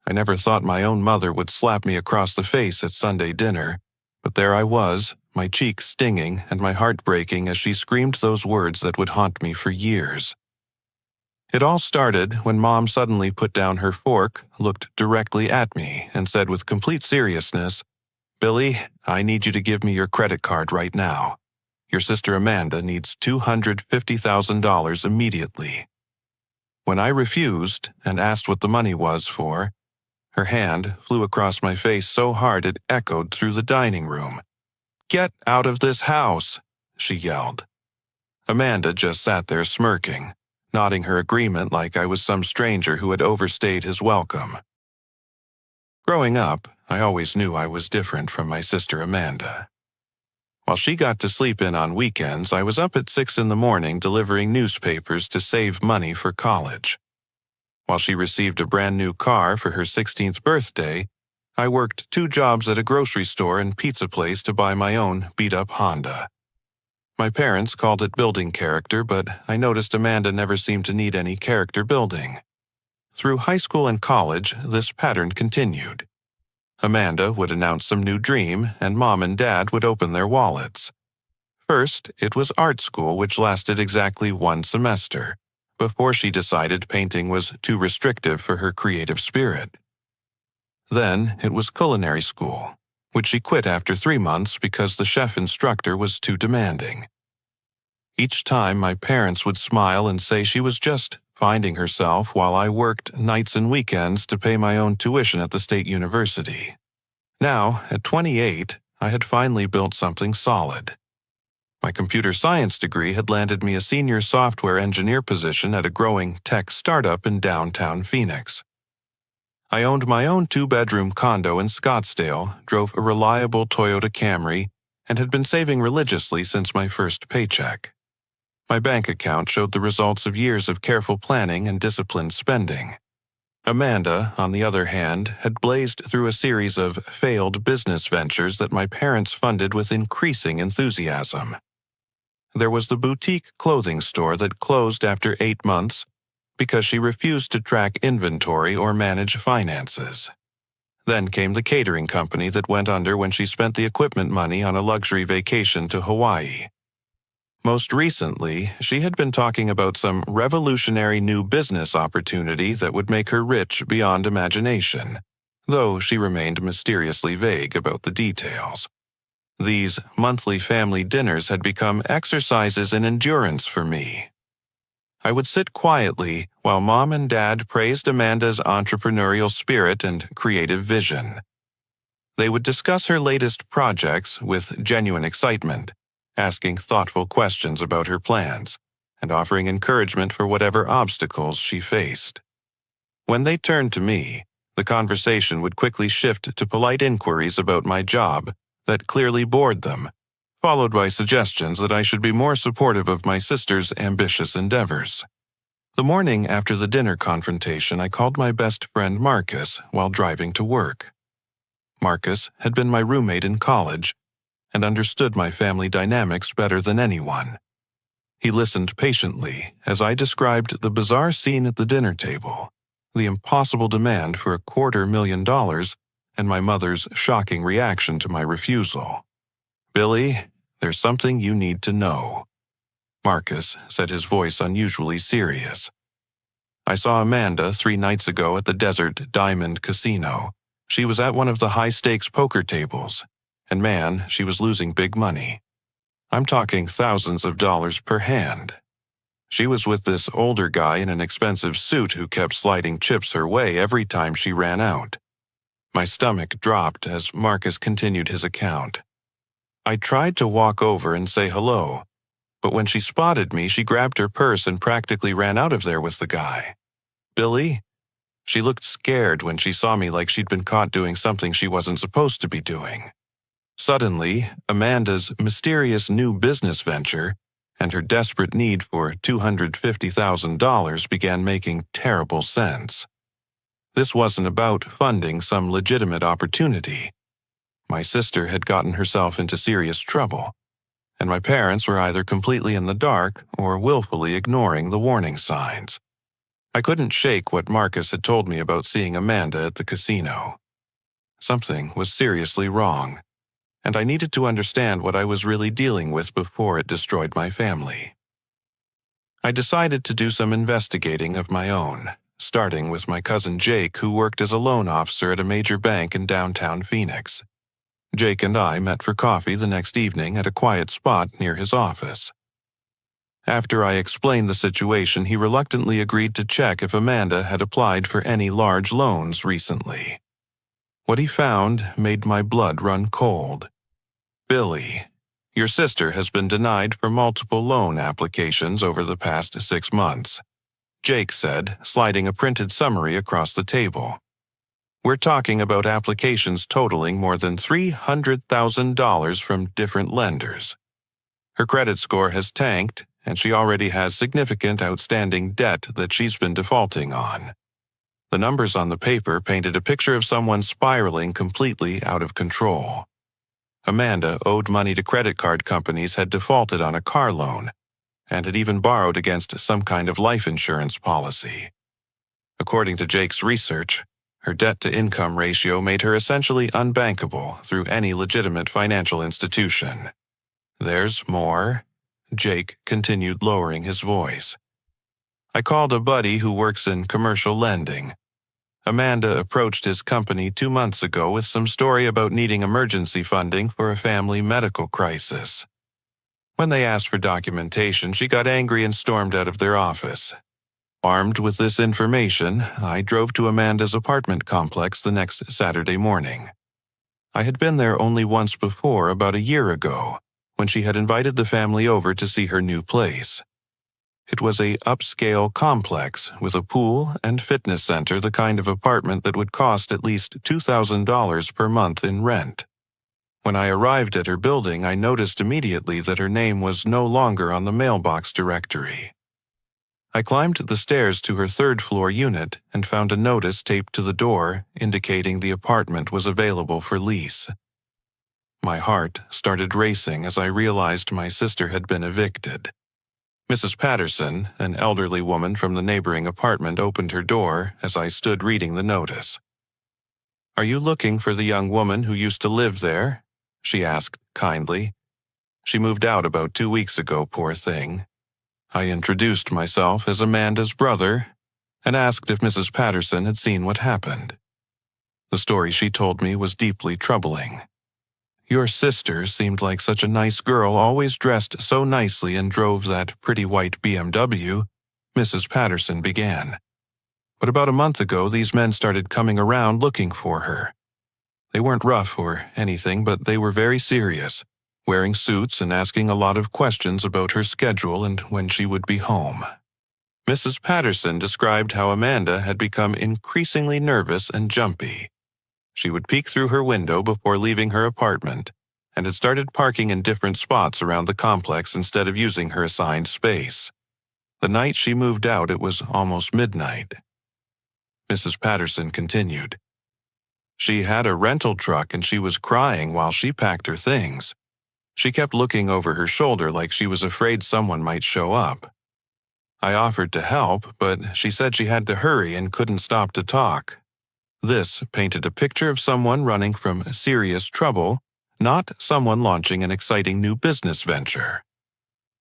I never thought my own mother would slap me across the face at Sunday dinner, but there I was, my cheek stinging and my heart breaking as she screamed those words that would haunt me for years. It all started when Mom suddenly put down her fork, looked directly at me, and said with complete seriousness, "Billy, I need you to give me your credit card right now. Your sister Amanda needs $250,000 immediately." When I refused and asked what the money was for, her hand flew across my face so hard it echoed through the dining room. "Get out of this house!" she yelled. Amanda just sat there smirking, nodding her agreement like I was some stranger who had overstayed his welcome. Growing up, I always knew I was different from my sister Amanda. While she got to sleep in on weekends, I was up at 6 in the morning delivering newspapers to save money for college. While she received a brand new car for her 16th birthday, I worked 2 jobs at a grocery store and pizza place to buy my own beat-up Honda. My parents called it building character, but I noticed Amanda never seemed to need any character building. Through high school and college, this pattern continued. Amanda would announce some new dream, and Mom and Dad would open their wallets. First, it was art school, which lasted exactly 1 semester, before she decided painting was too restrictive for her creative spirit. Then, it was culinary school, which she quit after 3 months because the chef instructor was too demanding. Each time, my parents would smile and say she was just finding herself while I worked nights and weekends to pay my own tuition at the state university. Now, at 28, I had finally built something solid. My computer science degree had landed me a senior software engineer position at a growing tech startup in downtown Phoenix. I owned my own 2-bedroom condo in Scottsdale, drove a reliable Toyota Camry, and had been saving religiously since my first paycheck. My bank account showed the results of years of careful planning and disciplined spending. Amanda, on the other hand, had blazed through a series of failed business ventures that my parents funded with increasing enthusiasm. There was the boutique clothing store that closed after 8 months because she refused to track inventory or manage finances. Then came the catering company that went under when she spent the equipment money on a luxury vacation to Hawaii. Most recently, she had been talking about some revolutionary new business opportunity that would make her rich beyond imagination, though she remained mysteriously vague about the details. These monthly family dinners had become exercises in endurance for me. I would sit quietly while Mom and Dad praised Amanda's entrepreneurial spirit and creative vision. They would discuss her latest projects with genuine excitement, asking thoughtful questions about her plans, and offering encouragement for whatever obstacles she faced. When they turned to me, the conversation would quickly shift to polite inquiries about my job that clearly bored them, followed by suggestions that I should be more supportive of my sister's ambitious endeavors. The morning after the dinner confrontation, I called my best friend Marcus while driving to work. Marcus had been my roommate in college and understood my family dynamics better than anyone. He listened patiently as I described the bizarre scene at the dinner table, the impossible demand for $250,000, and my mother's shocking reaction to my refusal. "Billy, there's something you need to know," Marcus said, his voice unusually serious. "I saw Amanda 3 nights ago at the Desert Diamond Casino. She was at one of the high-stakes poker tables, and man, she was losing big money. I'm talking thousands of dollars per hand. She was with this older guy in an expensive suit who kept sliding chips her way every time she ran out." My stomach dropped as Marcus continued his account. "I tried to walk over and say hello, but when she spotted me, she grabbed her purse and practically ran out of there with the guy. Billy, she looked scared when she saw me, like she'd been caught doing something she wasn't supposed to be doing. Suddenly, Amanda's mysterious new business venture and her desperate need for $250,000 began making terrible sense. This wasn't about funding some legitimate opportunity. My sister had gotten herself into serious trouble, and my parents were either completely in the dark or willfully ignoring the warning signs. I couldn't shake what Marcus had told me about seeing Amanda at the casino. Something was seriously wrong, and I needed to understand what I was really dealing with before it destroyed my family. I decided to do some investigating of my own, starting with my cousin Jake, who worked as a loan officer at a major bank in downtown Phoenix. Jake and I met for coffee the next evening at a quiet spot near his office. After I explained the situation, he reluctantly agreed to check if Amanda had applied for any large loans recently. What he found made my blood run cold. "Billy, your sister has been denied for multiple loan applications over the past 6 months," Jake said, sliding a printed summary across the table. "We're talking about applications totaling more than $300,000 from different lenders. Her credit score has tanked, and she already has significant outstanding debt that she's been defaulting on." The numbers on the paper painted a picture of someone spiraling completely out of control. Amanda owed money to credit card companies, had defaulted on a car loan, and had even borrowed against some kind of life insurance policy. According to Jake's research, her debt-to-income ratio made her essentially unbankable through any legitimate financial institution. "There's more," Jake continued, lowering his voice. "I called a buddy who works in commercial lending. Amanda approached his company 2 months ago with some story about needing emergency funding for a family medical crisis. When they asked for documentation, she got angry and stormed out of their office. Armed with this information, I drove to Amanda's apartment complex the next Saturday morning. I had been there only once before, about a year ago, when she had invited the family over to see her new place. It was a upscale complex with a pool and fitness center, the kind of apartment that would cost at least $2,000 per month in rent. When I arrived at her building, I noticed immediately that her name was no longer on the mailbox directory. I climbed the stairs to her 3rd-floor unit and found a notice taped to the door indicating the apartment was available for lease. My heart started racing as I realized my sister had been evicted. Mrs. Patterson, an elderly woman from the neighboring apartment, opened her door as I stood reading the notice. "Are you looking for the young woman who used to live there?" she asked kindly. "She moved out about 2 weeks ago, poor thing." I introduced myself as Amanda's brother and asked if Mrs. Patterson had seen what happened. The story she told me was deeply troubling. "Your sister seemed like such a nice girl, always dressed so nicely and drove that pretty white BMW," Mrs. Patterson began. "But about a month ago, these men started coming around looking for her. They weren't rough or anything, but they were very serious, wearing suits and asking a lot of questions about her schedule and when she would be home." Mrs. Patterson described how Amanda had become increasingly nervous and jumpy. She would peek through her window before leaving her apartment and had started parking in different spots around the complex instead of using her assigned space. The night she moved out, it was almost midnight. Mrs. Patterson continued. "She had a rental truck and she was crying while she packed her things. She kept looking over her shoulder like she was afraid someone might show up. I offered to help, but she said she had to hurry and couldn't stop to talk." This painted a picture of someone running from serious trouble, not someone launching an exciting new business venture.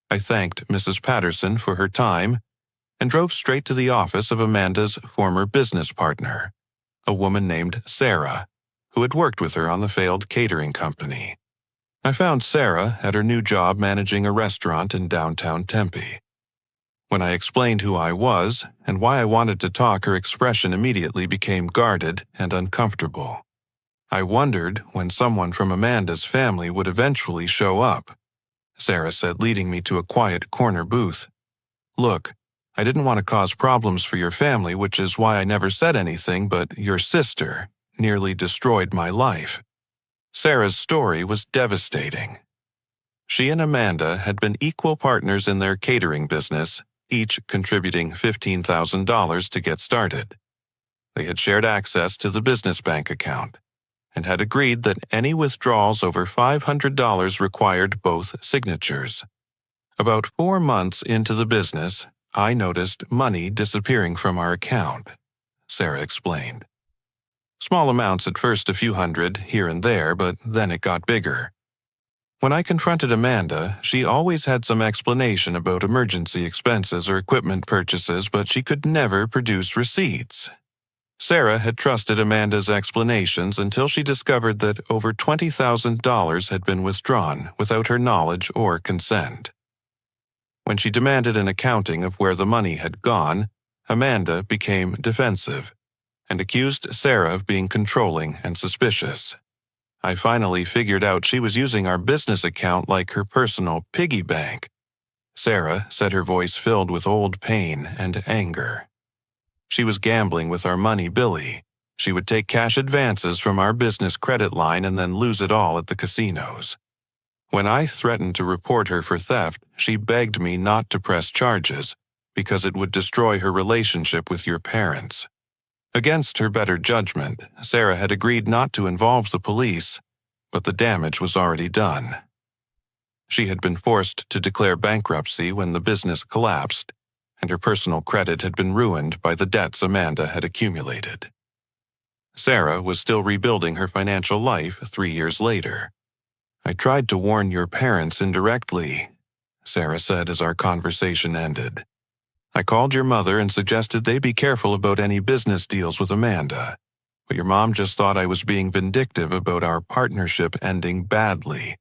I thanked Mrs. Patterson for her time and drove straight to the office of Amanda's former business partner, a woman named Sarah, who had worked with her on the failed catering company. I found Sarah at her new job managing a restaurant in downtown Tempe. When I explained who I was and why I wanted to talk, her expression immediately became guarded and uncomfortable. I wondered when someone from Amanda's family would eventually show up. Sarah said, leading me to a quiet corner booth. "Look, I didn't want to cause problems for your family, which is why I never said anything, but your sister nearly destroyed my life." Sarah's story was devastating. She and Amanda had been equal partners in their catering business, each contributing $15,000 to get started. They had shared access to the business bank account and had agreed that any withdrawals over $500 required both signatures. About 4 months into the business, I noticed money disappearing from our account, Sarah explained. Small amounts at first, a few hundred here and there, but then it got bigger. When I confronted Amanda, she always had some explanation about emergency expenses or equipment purchases, but she could never produce receipts. Sarah had trusted Amanda's explanations until she discovered that over $20,000 had been withdrawn without her knowledge or consent. When she demanded an accounting of where the money had gone, Amanda became defensive and accused Sarah of being controlling and suspicious. I finally figured out she was using our business account like her personal piggy bank. Sarah said, her voice filled with old pain and anger. She was gambling with our money, Billy. She would take cash advances from our business credit line and then lose it all at the casinos. When I threatened to report her for theft, she begged me not to press charges because it would destroy her relationship with your parents. Against her better judgment, Sarah had agreed not to involve the police, but the damage was already done. She had been forced to declare bankruptcy when the business collapsed, and her personal credit had been ruined by the debts Amanda had accumulated. Sarah was still rebuilding her financial life 3 years later. I tried to warn your parents indirectly, Sarah said as our conversation ended. I called your mother and suggested they be careful about any business deals with Amanda, but your mom just thought I was being vindictive about our partnership ending badly.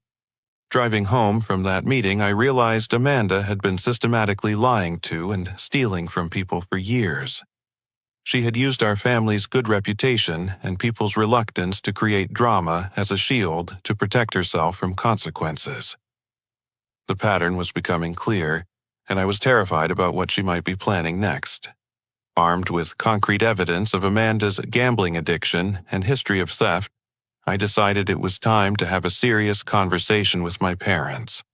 Driving home from that meeting, I realized Amanda had been systematically lying to and stealing from people for years. She had used our family's good reputation and people's reluctance to create drama as a shield to protect herself from consequences. The pattern was becoming clear, and I was terrified about what she might be planning next. Armed with concrete evidence of Amanda's gambling addiction and history of theft, I decided it was time to have a serious conversation with my parents.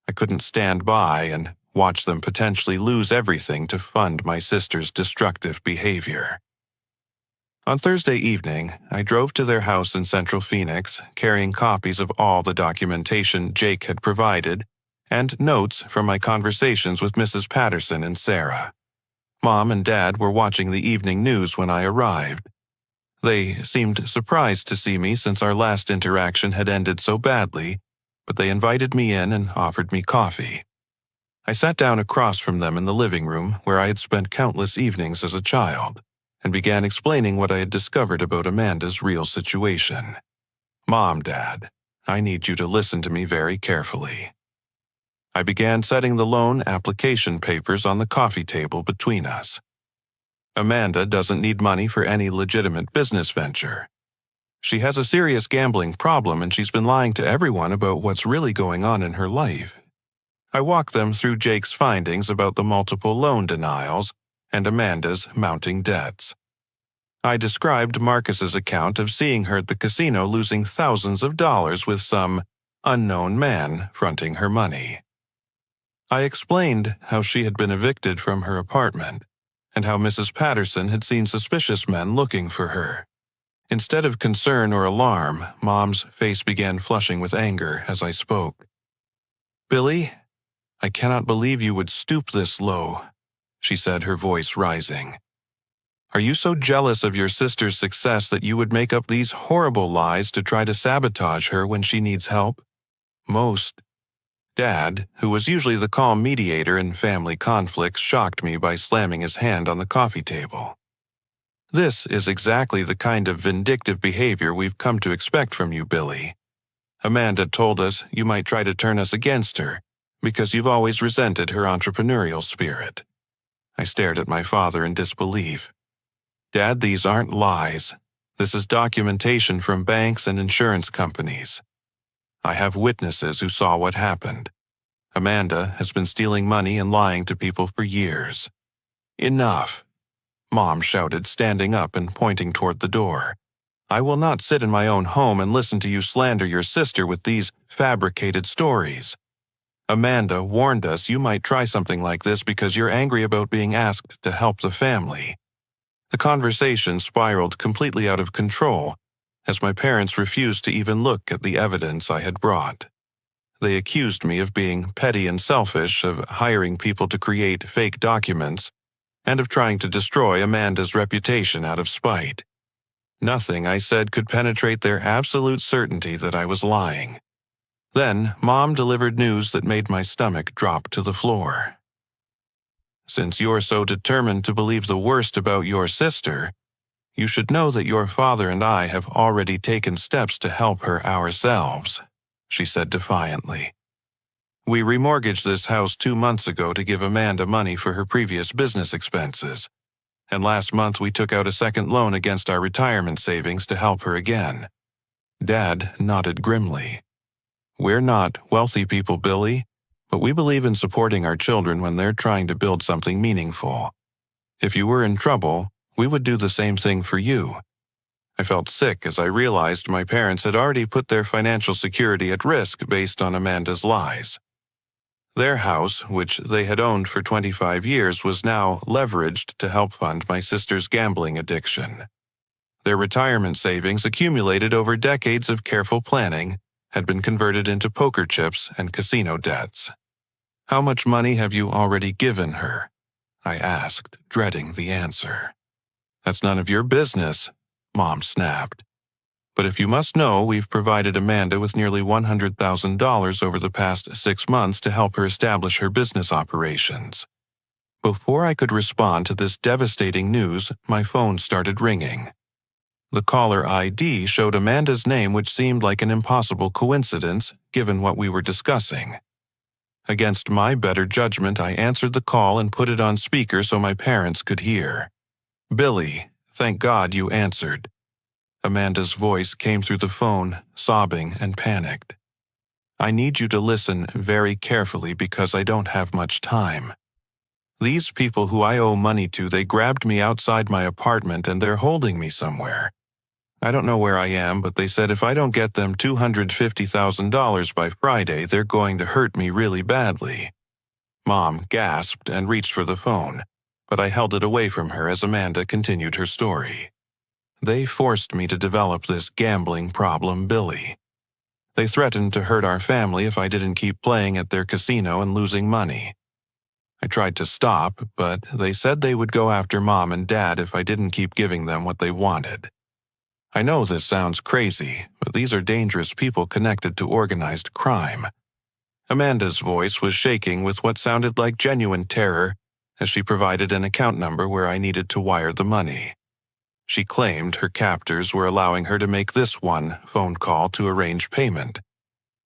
I couldn't stand by and watch them potentially lose everything to fund my sister's destructive behavior. On Thursday evening, I drove to their house in Central Phoenix, carrying copies of all the documentation Jake had provided and notes from my conversations with Mrs. Patterson and Sarah. Mom and Dad were watching the evening news when I arrived. They seemed surprised to see me since our last interaction had ended so badly, but they invited me in and offered me coffee. I sat down across from them in the living room where I had spent countless evenings as a child, and began explaining what I had discovered about Amanda's real situation. Mom, Dad, I need you to listen to me very carefully. I began setting the loan application papers on the coffee table between us. Amanda doesn't need money for any legitimate business venture. She has a serious gambling problem and she's been lying to everyone about what's really going on in her life. I walked them through Jake's findings about the multiple loan denials and Amanda's mounting debts. I described Marcus's account of seeing her at the casino losing thousands of dollars with some unknown man fronting her money. I explained how she had been evicted from her apartment and how Mrs. Patterson had seen suspicious men looking for her. Instead of concern or alarm, Mom's face began flushing with anger as I spoke. "Billy, I cannot believe you would stoop this low," she said, her voice rising. "Are you so jealous of your sister's success that you would make up these horrible lies to try to sabotage her when she needs help? Most." Dad, who was usually the calm mediator in family conflicts, shocked me by slamming his hand on the coffee table. "This is exactly the kind of vindictive behavior we've come to expect from you, Billy. Amanda told us you might try to turn us against her because you've always resented her entrepreneurial spirit." I stared at my father in disbelief. "Dad, these aren't lies. This is documentation from banks and insurance companies. I have witnesses who saw what happened. Amanda has been stealing money and lying to people for years." "Enough," Mom shouted, standing up and pointing toward the door. "I will not sit in my own home and listen to you slander your sister with these fabricated stories. Amanda warned us you might try something like this because you're angry about being asked to help the family." The conversation spiraled completely out of control as my parents refused to even look at the evidence I had brought. They accused me of being petty and selfish, of hiring people to create fake documents, and of trying to destroy Amanda's reputation out of spite. Nothing I said could penetrate their absolute certainty that I was lying. Then, Mom delivered news that made my stomach drop to the floor. "Since you're so determined to believe the worst about your sister, you should know that your father and I have already taken steps to help her ourselves," she said defiantly. "We remortgaged this house 2 months ago to give Amanda money for her previous business expenses, and last month we took out a second loan against our retirement savings to help her again." Dad nodded grimly. "We're not wealthy people, Billy, but we believe in supporting our children when they're trying to build something meaningful. If you were in trouble, we would do the same thing for you." I felt sick as I realized my parents had already put their financial security at risk based on Amanda's lies. Their house, which they had owned for 25 years, was now leveraged to help fund my sister's gambling addiction. Their retirement savings, accumulated over decades of careful planning, had been converted into poker chips and casino debts. "How much money have you already given her?" I asked, dreading the answer. "That's none of your business," Mom snapped. "But if you must know, we've provided Amanda with nearly $100,000 over the past 6 months to help her establish her business operations." Before I could respond to this devastating news, my phone started ringing. The caller ID showed Amanda's name, which seemed like an impossible coincidence given what we were discussing. Against my better judgment, I answered the call and put it on speaker so my parents could hear. "Billy, thank God you answered." Amanda's voice came through the phone, sobbing and panicked. "I need you to listen very carefully because I don't have much time. These people who I owe money to, they grabbed me outside my apartment and they're holding me somewhere. I don't know where I am, but they said if I don't get them $250,000 by Friday, they're going to hurt me really badly." Mom gasped and reached for the phone, but I held it away from her as Amanda continued her story. "They forced me to develop this gambling problem, Billy. They threatened to hurt our family if I didn't keep playing at their casino and losing money. I tried to stop, but they said they would go after Mom and Dad if I didn't keep giving them what they wanted. I know this sounds crazy, but these are dangerous people connected to organized crime." Amanda's voice was shaking with what sounded like genuine terror as she provided an account number where I needed to wire the money. She claimed her captors were allowing her to make this one phone call to arrange payment,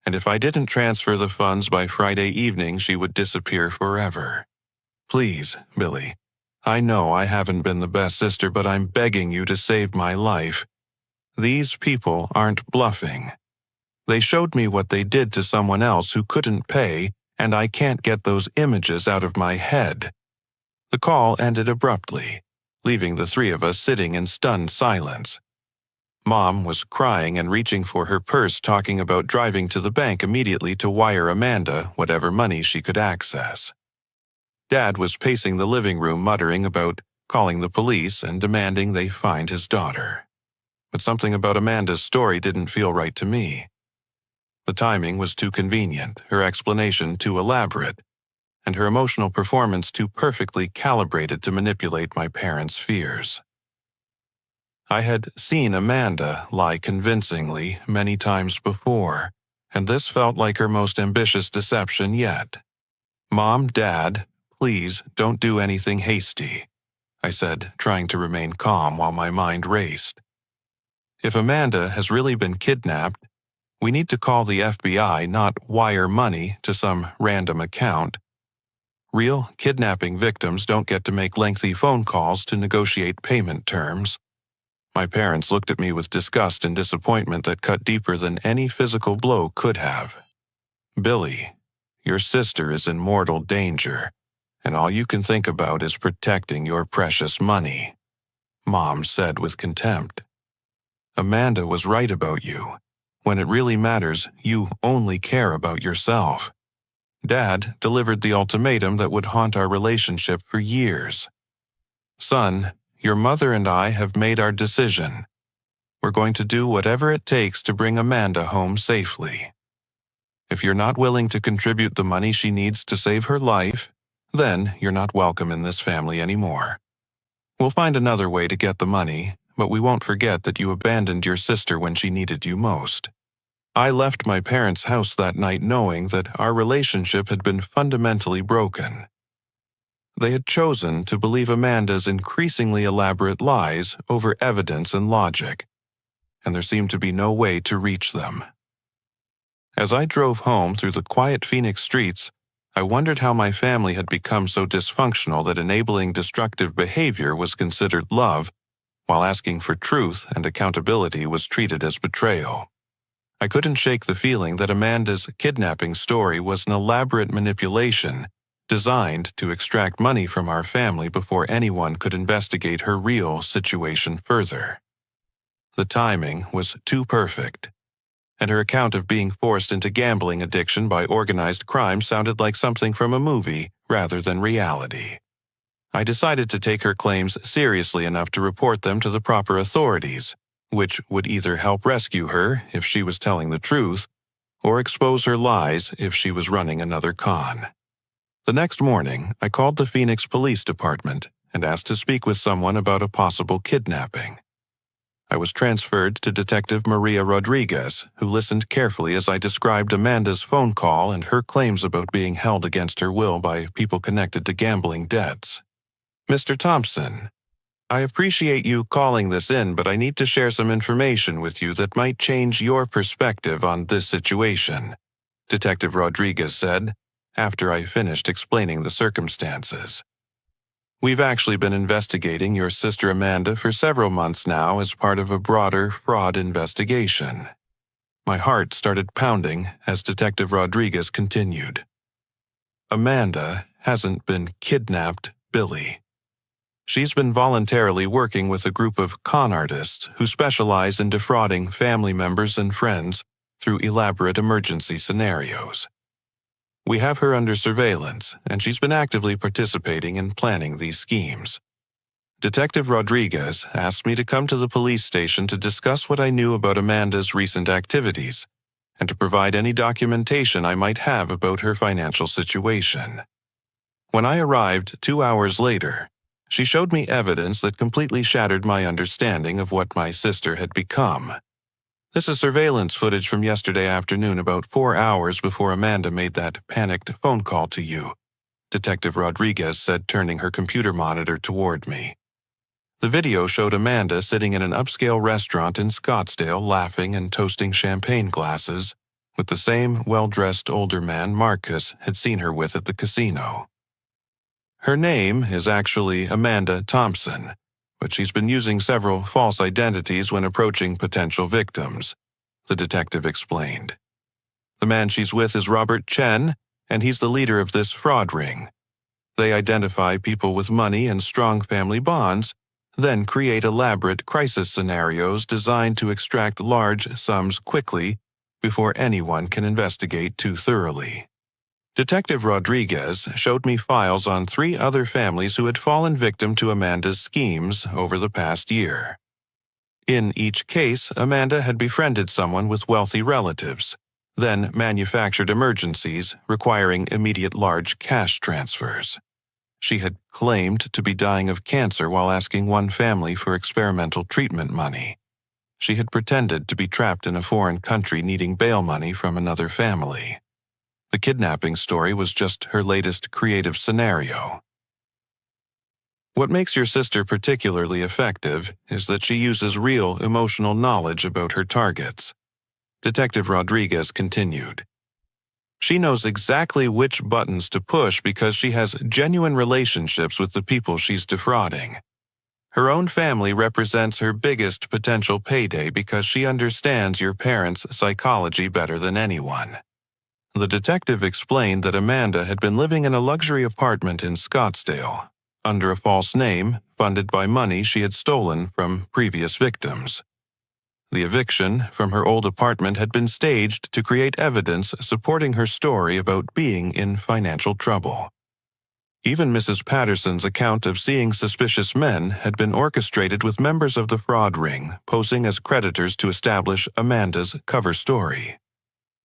and if I didn't transfer the funds by Friday evening, she would disappear forever. "Please, Billy, I know I haven't been the best sister, but I'm begging you to save my life. These people aren't bluffing. They showed me what they did to someone else who couldn't pay, and I can't get those images out of my head." The call ended abruptly, leaving the three of us sitting in stunned silence. Mom was crying and reaching for her purse, talking about driving to the bank immediately to wire Amanda whatever money she could access. Dad was pacing the living room, muttering about calling the police and demanding they find his daughter. But something about Amanda's story didn't feel right to me. The timing was too convenient, her explanation too elaborate, and her emotional performance too perfectly calibrated to manipulate my parents' fears. I had seen Amanda lie convincingly many times before, and this felt like her most ambitious deception yet. "Mom, Dad, please don't do anything hasty," I said, trying to remain calm while my mind raced. "If Amanda has really been kidnapped, we need to call the FBI, not wire money to some random account. Real kidnapping victims don't get to make lengthy phone calls to negotiate payment terms." My parents looked at me with disgust and disappointment that cut deeper than any physical blow could have. "Billy, your sister is in mortal danger, and all you can think about is protecting your precious money," Mom said with contempt. "Amanda was right about you. When it really matters, you only care about yourself. Dad delivered the ultimatum that would haunt our relationship for years. Son, your mother and I have made our decision. We're going to do whatever it takes to bring Amanda home safely." If you're not willing to contribute the money she needs to save her life, then you're not welcome in this family anymore. We'll find another way to get the money, but we won't forget that you abandoned your sister when she needed you most. I left my parents' house that night knowing that our relationship had been fundamentally broken. They had chosen to believe Amanda's increasingly elaborate lies over evidence and logic, and there seemed to be no way to reach them. As I drove home through the quiet Phoenix streets, I wondered how my family had become so dysfunctional that enabling destructive behavior was considered love, while asking for truth and accountability was treated as betrayal. I couldn't shake the feeling that Amanda's kidnapping story was an elaborate manipulation designed to extract money from our family before anyone could investigate her real situation further. The timing was too perfect, and her account of being forced into gambling addiction by organized crime sounded like something from a movie rather than reality. I decided to take her claims seriously enough to report them to the proper authorities, which would either help rescue her if she was telling the truth, or expose her lies if she was running another con. The next morning, I called the Phoenix Police Department and asked to speak with someone about a possible kidnapping. I was transferred to Detective Maria Rodriguez, who listened carefully as I described Amanda's phone call and her claims about being held against her will by people connected to gambling debts. "Mr. Thompson, I appreciate you calling this in, but I need to share some information with you that might change your perspective on this situation," Detective Rodriguez said, after I finished explaining the circumstances. "We've actually been investigating your sister Amanda for several months now as part of a broader fraud investigation." My heart started pounding as Detective Rodriguez continued. "Amanda hasn't been kidnapped, Billy. She's been voluntarily working with a group of con artists who specialize in defrauding family members and friends through elaborate emergency scenarios. We have her under surveillance, and she's been actively participating in planning these schemes." Detective Rodriguez asked me to come to the police station to discuss what I knew about Amanda's recent activities and to provide any documentation I might have about her financial situation. When I arrived 2 hours later, she showed me evidence that completely shattered my understanding of what my sister had become. "This is surveillance footage from yesterday afternoon, about 4 hours before Amanda made that panicked phone call to you," Detective Rodriguez said, turning her computer monitor toward me. The video showed Amanda sitting in an upscale restaurant in Scottsdale laughing and toasting champagne glasses with the same well-dressed older man Marcus had seen her with at the casino. Her name is actually Amanda Thompson, but she's been using several false identities when approaching potential victims, the detective explained. The man she's with is Robert Chen, and he's the leader of this fraud ring. They identify people with money and strong family bonds, then create elaborate crisis scenarios designed to extract large sums quickly before anyone can investigate too thoroughly. Detective Rodriguez showed me files on 3 other families who had fallen victim to Amanda's schemes over the past year. In each case, Amanda had befriended someone with wealthy relatives, then manufactured emergencies requiring immediate large cash transfers. She had claimed to be dying of cancer while asking one family for experimental treatment money. She had pretended to be trapped in a foreign country needing bail money from another family. The kidnapping story was just her latest creative scenario. "What makes your sister particularly effective is that she uses real emotional knowledge about her targets," Detective Rodriguez continued. "She knows exactly which buttons to push because she has genuine relationships with the people she's defrauding. Her own family represents her biggest potential payday because she understands your parents' psychology better than anyone." The detective explained that Amanda had been living in a luxury apartment in Scottsdale, under a false name, funded by money she had stolen from previous victims. The eviction from her old apartment had been staged to create evidence supporting her story about being in financial trouble. Even Mrs. Patterson's account of seeing suspicious men had been orchestrated with members of the fraud ring posing as creditors to establish Amanda's cover story.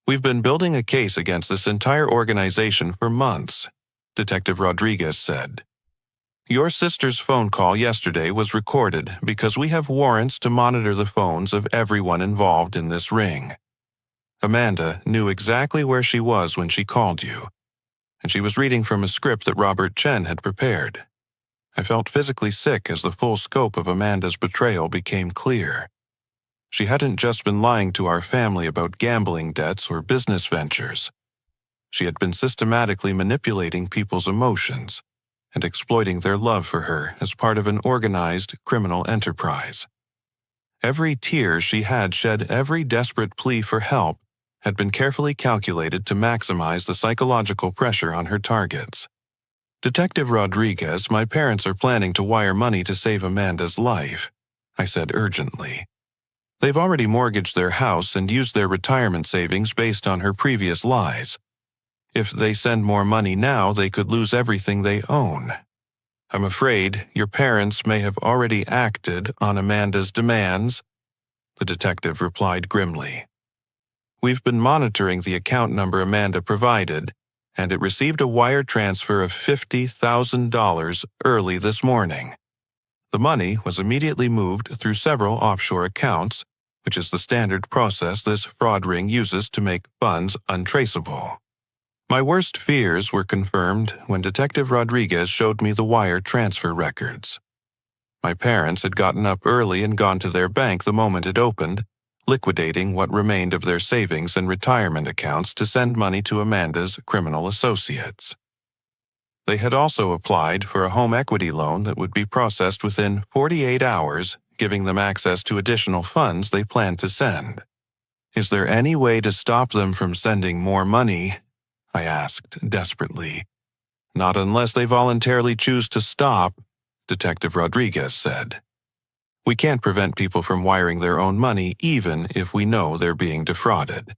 We've been building a case against this entire organization for months, Detective Rodriguez said. Your sister's phone call yesterday was recorded because we have warrants to monitor the phones of everyone involved in this ring. Amanda knew exactly where she was when she called you, and she was reading from a script that Robert Chen had prepared. I felt physically sick as the full scope of Amanda's betrayal became clear. She hadn't just been lying to our family about gambling debts or business ventures. She had been systematically manipulating people's emotions and exploiting their love for her as part of an organized criminal enterprise. Every tear she had shed, every desperate plea for help, had been carefully calculated to maximize the psychological pressure on her targets. Detective Rodriguez, my parents are planning to wire money to save Amanda's life, I said urgently. They've already mortgaged their house and used their retirement savings based on her previous lies. If they send more money now, they could lose everything they own. I'm afraid your parents may have already acted on Amanda's demands, the detective replied grimly. We've been monitoring the account number Amanda provided, and it received a wire transfer of $50,000 early this morning. The money was immediately moved through several offshore accounts, which is the standard process this fraud ring uses to make funds untraceable. My worst fears were confirmed when Detective Rodriguez showed me the wire transfer records. My parents had gotten up early and gone to their bank the moment it opened, liquidating what remained of their savings and retirement accounts to send money to Amanda's criminal associates. They had also applied for a home equity loan that would be processed within 48 hours, giving them access to additional funds they planned to send. Is there any way to stop them from sending more money? I asked desperately. Not unless they voluntarily choose to stop, Detective Rodriguez said. We can't prevent people from wiring their own money even if we know they're being defrauded.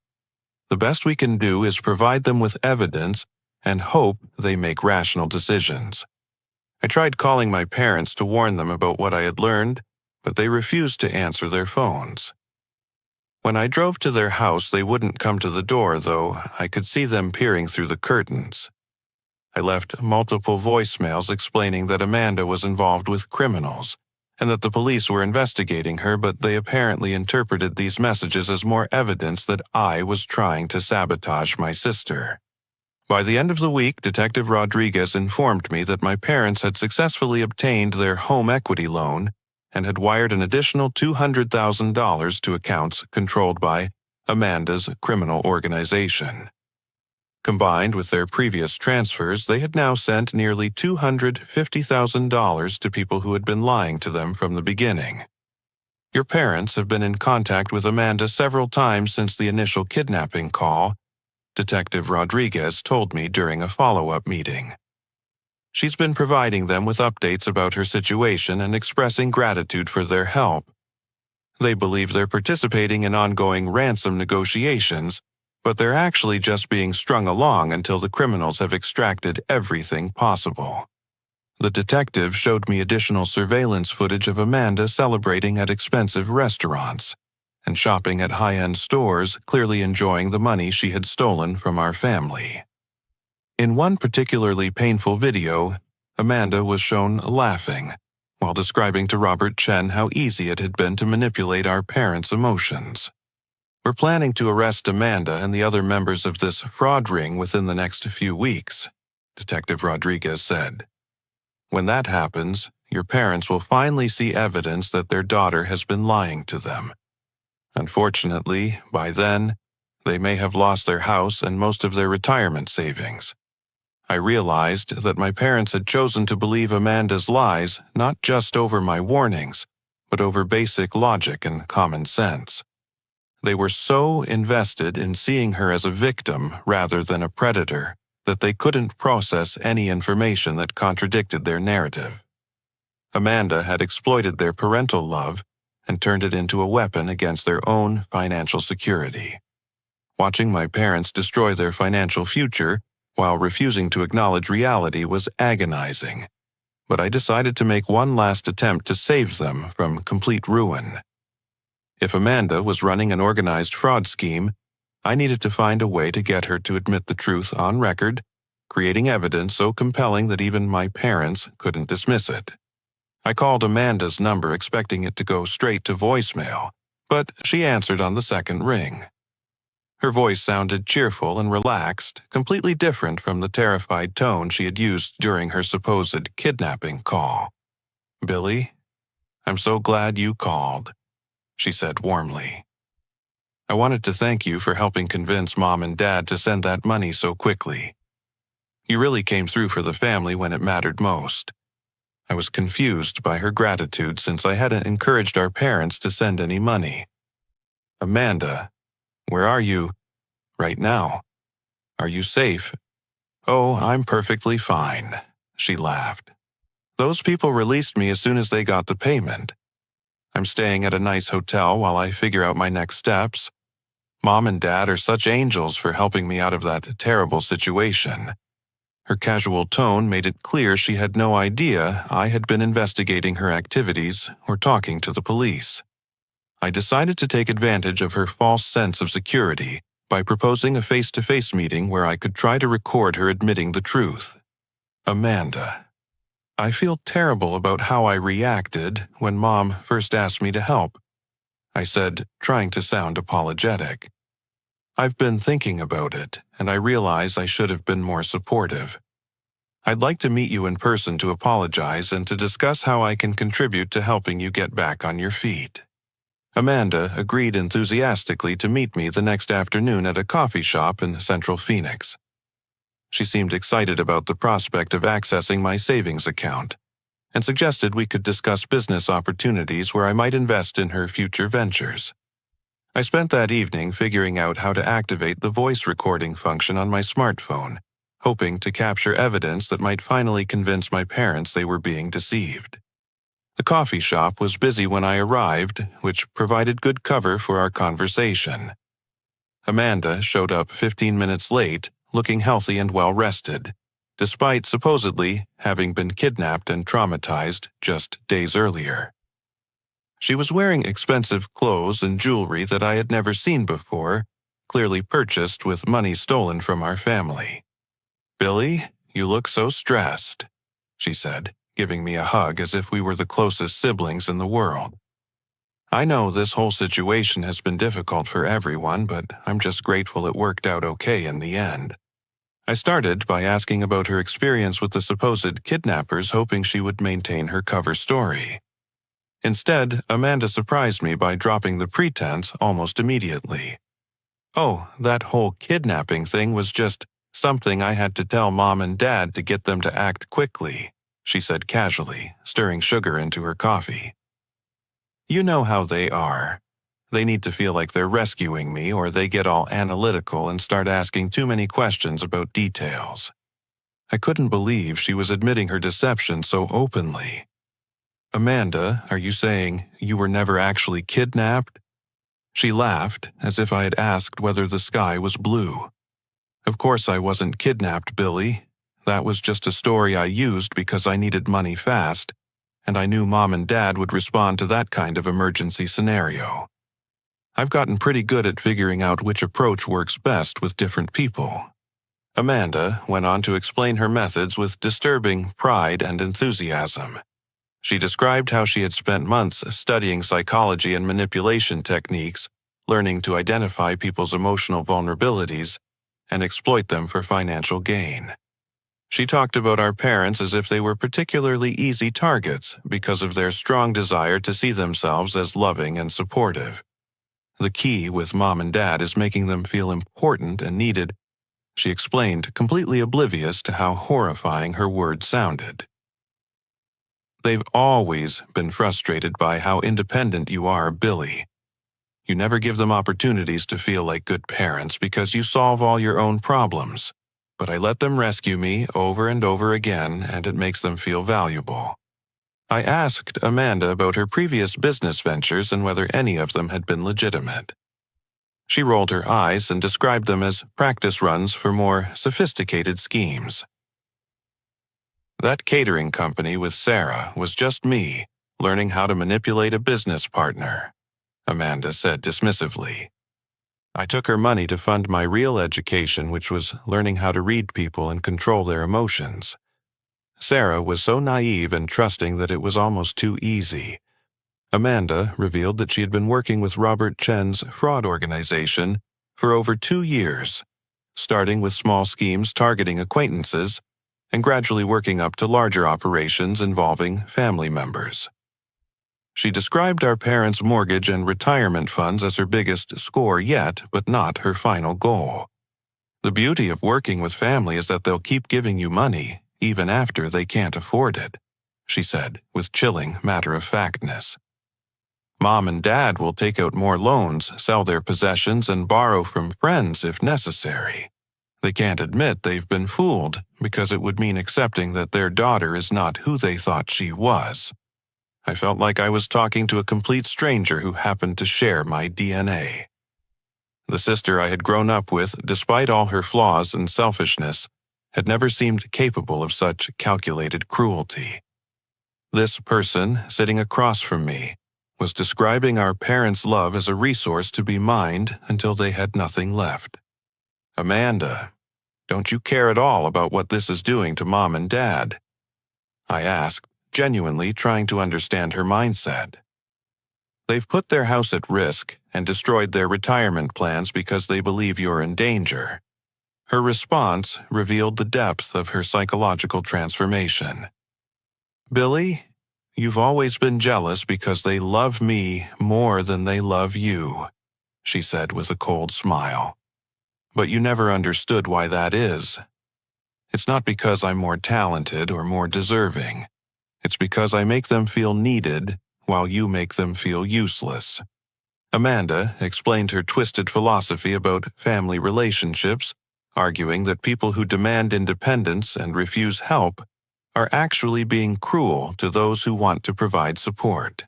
The best we can do is provide them with evidence and hope they make rational decisions. I tried calling my parents to warn them about what I had learned, but they refused to answer their phones. When I drove to their house, they wouldn't come to the door, though I could see them peering through the curtains. I left multiple voicemails explaining that Amanda was involved with criminals and that the police were investigating her, but they apparently interpreted these messages as more evidence that I was trying to sabotage my sister. By the end of the week, Detective Rodriguez informed me that my parents had successfully obtained their home equity loan and had wired an additional $200,000 to accounts controlled by Amanda's criminal organization. Combined with their previous transfers, they had now sent nearly $250,000 to people who had been lying to them from the beginning. Your parents have been in contact with Amanda several times since the initial kidnapping call, Detective Rodriguez told me during a follow-up meeting. She's been providing them with updates about her situation and expressing gratitude for their help. They believe they're participating in ongoing ransom negotiations, but they're actually just being strung along until the criminals have extracted everything possible. The detective showed me additional surveillance footage of Amanda celebrating at expensive restaurants and shopping at high-end stores, clearly enjoying the money she had stolen from our family. In one particularly painful video, Amanda was shown laughing while describing to Robert Chen how easy it had been to manipulate our parents' emotions. We're planning to arrest Amanda and the other members of this fraud ring within the next few weeks, Detective Rodriguez said. When that happens, your parents will finally see evidence that their daughter has been lying to them. Unfortunately, by then, they may have lost their house and most of their retirement savings. I realized that my parents had chosen to believe Amanda's lies not just over my warnings, but over basic logic and common sense. They were so invested in seeing her as a victim rather than a predator that they couldn't process any information that contradicted their narrative. Amanda had exploited their parental love and turned it into a weapon against their own financial security. Watching my parents destroy their financial future while refusing to acknowledge reality was agonizing, but I decided to make one last attempt to save them from complete ruin. If Amanda was running an organized fraud scheme, I needed to find a way to get her to admit the truth on record, creating evidence so compelling that even my parents couldn't dismiss it. I called Amanda's number expecting it to go straight to voicemail, but she answered on the second ring. Her voice sounded cheerful and relaxed, completely different from the terrified tone she had used during her supposed kidnapping call. "Billy, I'm so glad you called," she said warmly. "I wanted to thank you for helping convince Mom and Dad to send that money so quickly. You really came through for the family when it mattered most." I was confused by her gratitude since I hadn't encouraged our parents to send any money. "Amanda, where are you right now? Are you safe?" "Oh, I'm perfectly fine," she laughed. "Those people released me as soon as they got the payment. I'm staying at a nice hotel while I figure out my next steps. Mom and Dad are such angels for helping me out of that terrible situation." Her casual tone made it clear she had no idea I had been investigating her activities or talking to the police. I decided to take advantage of her false sense of security by proposing a face-to-face meeting where I could try to record her admitting the truth. "Amanda, I feel terrible about how I reacted when Mom first asked me to help," I said, trying to sound apologetic. "I've been thinking about it, and I realize I should have been more supportive. I'd like to meet you in person to apologize and to discuss how I can contribute to helping you get back on your feet." Amanda agreed enthusiastically to meet me the next afternoon at a coffee shop in Central Phoenix. She seemed excited about the prospect of accessing my savings account and suggested we could discuss business opportunities where I might invest in her future ventures. I spent that evening figuring out how to activate the voice recording function on my smartphone, hoping to capture evidence that might finally convince my parents they were being deceived. The coffee shop was busy when I arrived, which provided good cover for our conversation. Amanda showed up 15 minutes late, looking healthy and well-rested, despite supposedly having been kidnapped and traumatized just days earlier. She was wearing expensive clothes and jewelry that I had never seen before, clearly purchased with money stolen from our family. "Billy, you look so stressed," she said, giving me a hug as if we were the closest siblings in the world. "I know this whole situation has been difficult for everyone, but I'm just grateful it worked out okay in the end." I started by asking about her experience with the supposed kidnappers, hoping she would maintain her cover story. Instead, Amanda surprised me by dropping the pretense almost immediately. "Oh, that whole kidnapping thing was just something I had to tell Mom and Dad to get them to act quickly," she said casually, stirring sugar into her coffee. "You know how they are. They need to feel like they're rescuing me, or they get all analytical and start asking too many questions about details." I couldn't believe she was admitting her deception so openly. "Amanda, are you saying you were never actually kidnapped?" She laughed, as if I had asked whether the sky was blue. "Of course I wasn't kidnapped, Billy. That was just a story I used because I needed money fast, and I knew Mom and Dad would respond to that kind of emergency scenario. I've gotten pretty good at figuring out which approach works best with different people." Amanda went on to explain her methods with disturbing pride and enthusiasm. She described how she had spent months studying psychology and manipulation techniques, learning to identify people's emotional vulnerabilities and exploit them for financial gain. She talked about our parents as if they were particularly easy targets because of their strong desire to see themselves as loving and supportive. "The key with Mom and Dad is making them feel important and needed," she explained, completely oblivious to how horrifying her words sounded. "They've always been frustrated by how independent you are, Billy. You never give them opportunities to feel like good parents because you solve all your own problems. But I let them rescue me over and over again, and it makes them feel valuable." I asked Amanda about her previous business ventures and whether any of them had been legitimate. She rolled her eyes and described them as practice runs for more sophisticated schemes. "That catering company with Sarah was just me, learning how to manipulate a business partner," Amanda said dismissively. I took her money to fund my real education, which was learning how to read people and control their emotions. Sarah was so naive and trusting that it was almost too easy. Amanda revealed that she had been working with Robert Chen's fraud organization for over 2 years, starting with small schemes targeting acquaintances and gradually working up to larger operations involving family members. She described our parents' mortgage and retirement funds as her biggest score yet, but not her final goal. The beauty of working with family is that they'll keep giving you money, even after they can't afford it, she said with chilling matter-of-factness. Mom and Dad will take out more loans, sell their possessions, and borrow from friends if necessary. They can't admit they've been fooled because it would mean accepting that their daughter is not who they thought she was. I felt like I was talking to a complete stranger who happened to share my DNA. The sister I had grown up with, despite all her flaws and selfishness, had never seemed capable of such calculated cruelty. This person, sitting across from me, was describing our parents' love as a resource to be mined until they had nothing left. Amanda, don't you care at all about what this is doing to Mom and Dad? I asked, genuinely trying to understand her mindset. They've put their house at risk and destroyed their retirement plans because they believe you're in danger. Her response revealed the depth of her psychological transformation. Billy, you've always been jealous because they love me more than they love you, she said with a cold smile. But you never understood why that is. It's not because I'm more talented or more deserving. It's because I make them feel needed while you make them feel useless. Amanda explained her twisted philosophy about family relationships, arguing that people who demand independence and refuse help are actually being cruel to those who want to provide support.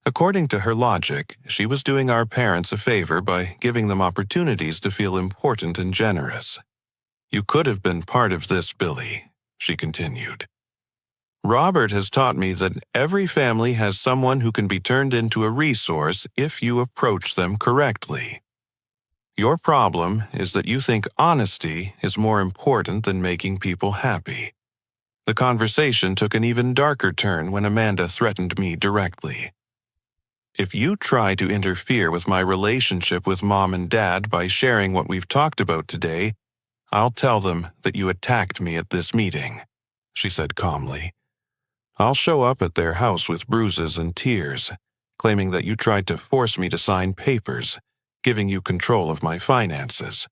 According to her logic, she was doing our parents a favor by giving them opportunities to feel important and generous. You could have been part of this, Billy, she continued. Robert has taught me that every family has someone who can be turned into a resource if you approach them correctly. Your problem is that you think honesty is more important than making people happy. The conversation took an even darker turn when Amanda threatened me directly. If you try to interfere with my relationship with Mom and Dad by sharing what we've talked about today, I'll tell them that you attacked me at this meeting, she said calmly. I'll show up at their house with bruises and tears, claiming that you tried to force me to sign papers, giving you control of my finances.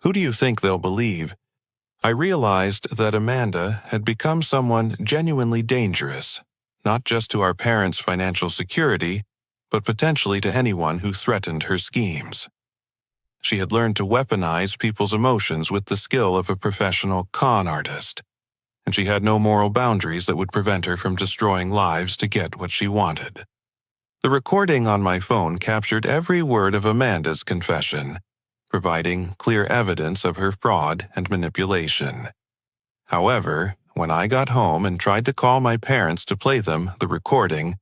Who do you think they'll believe? I realized that Amanda had become someone genuinely dangerous, not just to our parents' financial security, but potentially to anyone who threatened her schemes. She had learned to weaponize people's emotions with the skill of a professional con artist, and she had no moral boundaries that would prevent her from destroying lives to get what she wanted. The recording on my phone captured every word of Amanda's confession, providing clear evidence of her fraud and manipulation. However, when I got home and tried to call my parents to play them the recording,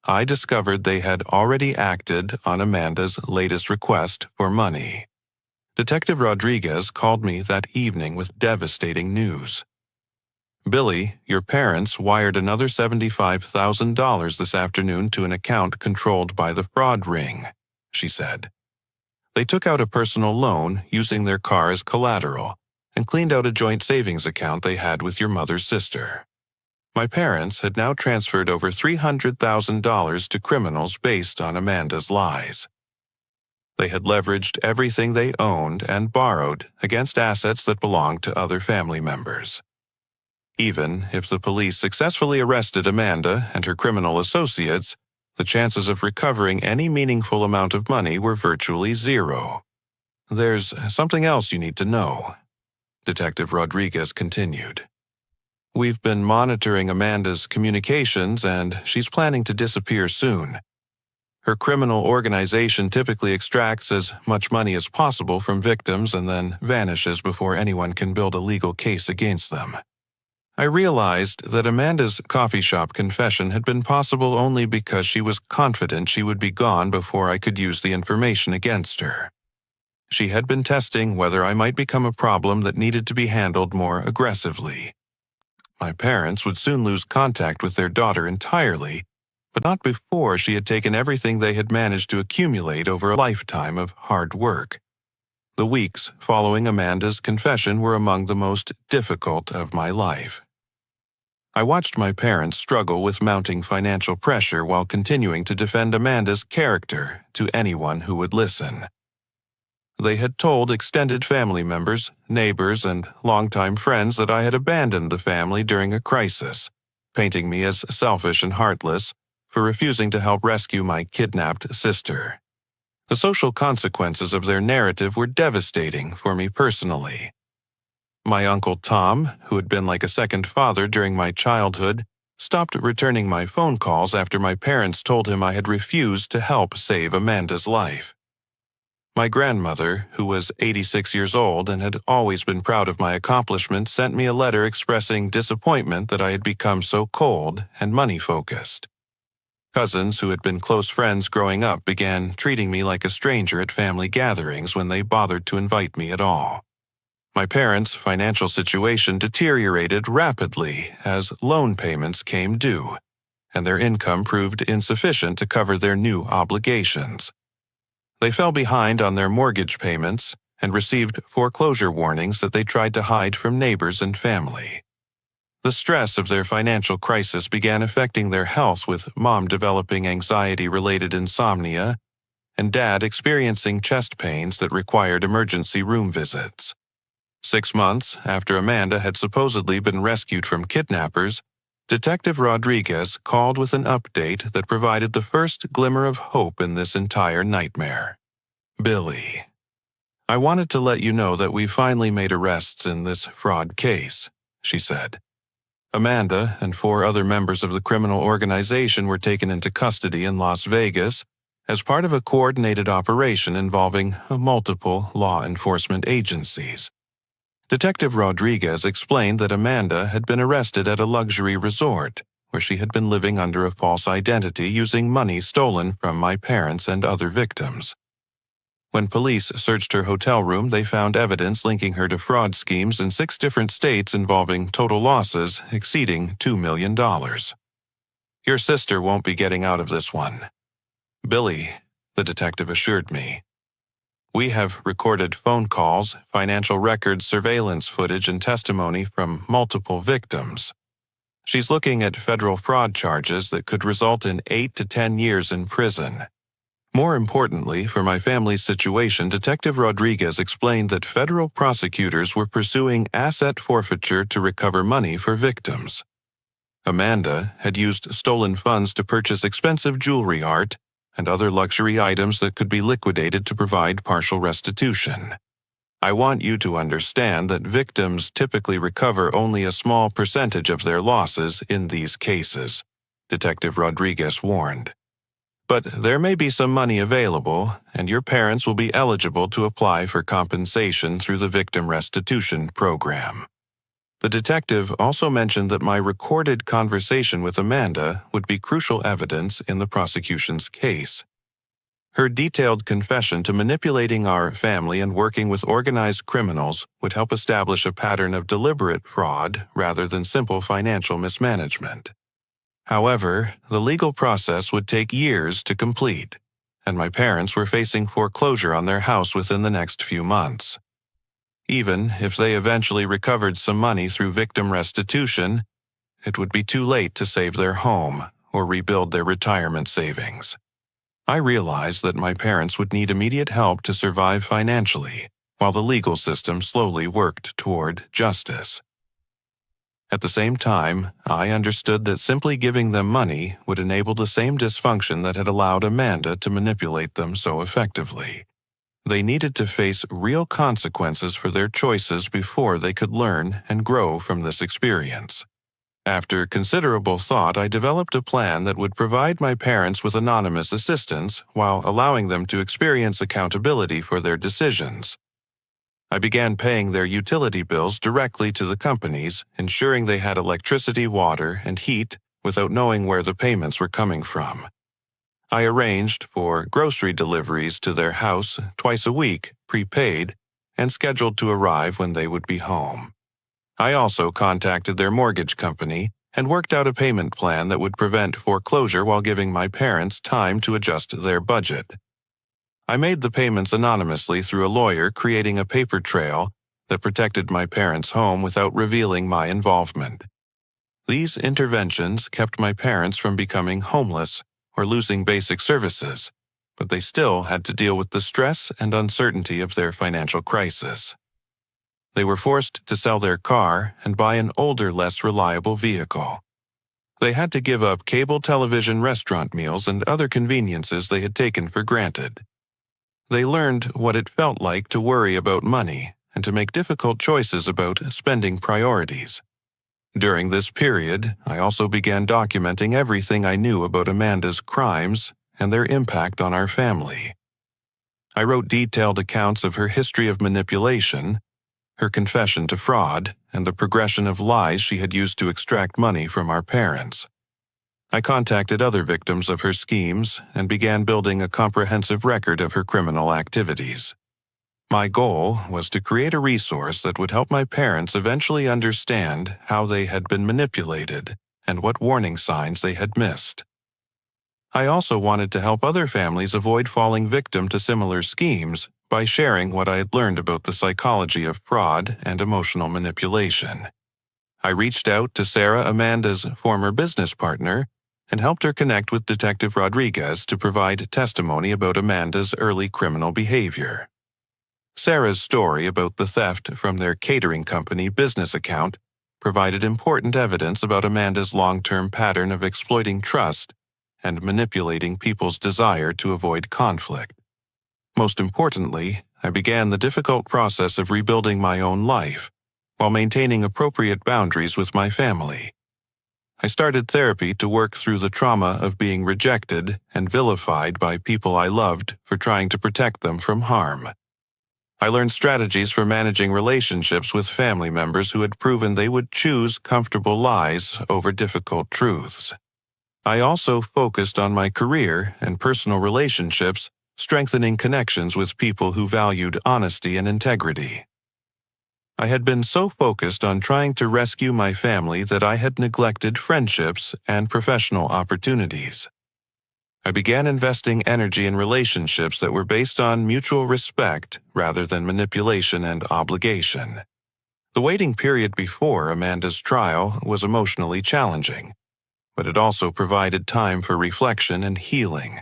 I discovered they had already acted on Amanda's latest request for money. Detective Rodriguez called me that evening with devastating news. Billy, your parents wired another $75,000 this afternoon to an account controlled by the fraud ring, she said. They took out a personal loan using their car as collateral and cleaned out a joint savings account they had with your mother's sister. My parents had now transferred over $300,000 to criminals based on Amanda's lies. They had leveraged everything they owned and borrowed against assets that belonged to other family members. Even if the police successfully arrested Amanda and her criminal associates, the chances of recovering any meaningful amount of money were virtually zero. There's something else you need to know, Detective Rodriguez continued. We've been monitoring Amanda's communications, and she's planning to disappear soon. Her criminal organization typically extracts as much money as possible from victims and then vanishes before anyone can build a legal case against them. I realized that Amanda's coffee shop confession had been possible only because she was confident she would be gone before I could use the information against her. She had been testing whether I might become a problem that needed to be handled more aggressively. My parents would soon lose contact with their daughter entirely, but not before she had taken everything they had managed to accumulate over a lifetime of hard work. The weeks following Amanda's confession were among the most difficult of my life. I watched my parents struggle with mounting financial pressure while continuing to defend Amanda's character to anyone who would listen. They had told extended family members, neighbors, and longtime friends that I had abandoned the family during a crisis, painting me as selfish and heartless for refusing to help rescue my kidnapped sister. The social consequences of their narrative were devastating for me personally. My Uncle Tom, who had been like a second father during my childhood, stopped returning my phone calls after my parents told him I had refused to help save Amanda's life. My grandmother, who was 86 years old and had always been proud of my accomplishments, sent me a letter expressing disappointment that I had become so cold and money-focused. Cousins who had been close friends growing up began treating me like a stranger at family gatherings when they bothered to invite me at all. My parents' financial situation deteriorated rapidly as loan payments came due, and their income proved insufficient to cover their new obligations. They fell behind on their mortgage payments and received foreclosure warnings that they tried to hide from neighbors and family. The stress of their financial crisis began affecting their health, with Mom developing anxiety-related insomnia and Dad experiencing chest pains that required emergency room visits. 6 months after Amanda had supposedly been rescued from kidnappers, Detective Rodriguez called with an update that provided the first glimmer of hope in this entire nightmare. "Billy, I wanted to let you know that we finally made arrests in this fraud case," she said. Amanda and 4 other members of the criminal organization were taken into custody in Las Vegas as part of a coordinated operation involving multiple law enforcement agencies. Detective Rodriguez explained that Amanda had been arrested at a luxury resort where she had been living under a false identity using money stolen from my parents and other victims. When police searched her hotel room, they found evidence linking her to fraud schemes in 6 different states involving total losses exceeding $2 million. "Your sister won't be getting out of this one, Billy," the detective assured me. "We have recorded phone calls, financial records, surveillance footage, and testimony from multiple victims. She's looking at federal fraud charges that could result in 8 to 10 years in prison." More importantly, for my family's situation, Detective Rodriguez explained that federal prosecutors were pursuing asset forfeiture to recover money for victims. Amanda had used stolen funds to purchase expensive jewelry, art, and other luxury items that could be liquidated to provide partial restitution. "I want you to understand that victims typically recover only a small percentage of their losses in these cases," Detective Rodriguez warned. "But there may be some money available, and your parents will be eligible to apply for compensation through the Victim Restitution Program." The detective also mentioned that my recorded conversation with Amanda would be crucial evidence in the prosecution's case. Her detailed confession to manipulating our family and working with organized criminals would help establish a pattern of deliberate fraud rather than simple financial mismanagement. However, the legal process would take years to complete, and my parents were facing foreclosure on their house within the next few months. Even if they eventually recovered some money through victim restitution, it would be too late to save their home or rebuild their retirement savings. I realized that my parents would need immediate help to survive financially, while the legal system slowly worked toward justice. At the same time, I understood that simply giving them money would enable the same dysfunction that had allowed Amanda to manipulate them so effectively. They needed to face real consequences for their choices before they could learn and grow from this experience. After considerable thought, I developed a plan that would provide my parents with anonymous assistance while allowing them to experience accountability for their decisions. I began paying their utility bills directly to the companies, ensuring they had electricity, water, and heat without knowing where the payments were coming from. I arranged for grocery deliveries to their house twice a week prepaid, and scheduled to arrive when they would be home. I also contacted their mortgage company and worked out a payment plan that would prevent foreclosure while giving my parents time to adjust their budget. I made the payments anonymously through a lawyer, creating a paper trail that protected my parents' home without revealing my involvement. These interventions kept my parents from becoming homeless or losing basic services, but they still had to deal with the stress and uncertainty of their financial crisis. They were forced to sell their car and buy an older, less reliable vehicle. They had to give up cable television, restaurant meals, and other conveniences they had taken for granted. They learned what it felt like to worry about money and to make difficult choices about spending priorities. During this period, I also began documenting everything I knew about Amanda's crimes and their impact on our family. I wrote detailed accounts of her history of manipulation, her confession to fraud, and the progression of lies she had used to extract money from our parents. I contacted other victims of her schemes and began building a comprehensive record of her criminal activities. My goal was to create a resource that would help my parents eventually understand how they had been manipulated and what warning signs they had missed. I also wanted to help other families avoid falling victim to similar schemes by sharing what I had learned about the psychology of fraud and emotional manipulation. I reached out to Sarah, Amanda's former business partner, and helped her connect with Detective Rodriguez to provide testimony about Amanda's early criminal behavior. Sarah's story about the theft from their catering company business account provided important evidence about Amanda's long-term pattern of exploiting trust and manipulating people's desire to avoid conflict. Most importantly, I began the difficult process of rebuilding my own life while maintaining appropriate boundaries with my family. I started therapy to work through the trauma of being rejected and vilified by people I loved for trying to protect them from harm. I learned strategies for managing relationships with family members who had proven they would choose comfortable lies over difficult truths. I also focused on my career and personal relationships, strengthening connections with people who valued honesty and integrity. I had been so focused on trying to rescue my family that I had neglected friendships and professional opportunities. I began investing energy in relationships that were based on mutual respect rather than manipulation and obligation. The waiting period before Amanda's trial was emotionally challenging, but it also provided time for reflection and healing.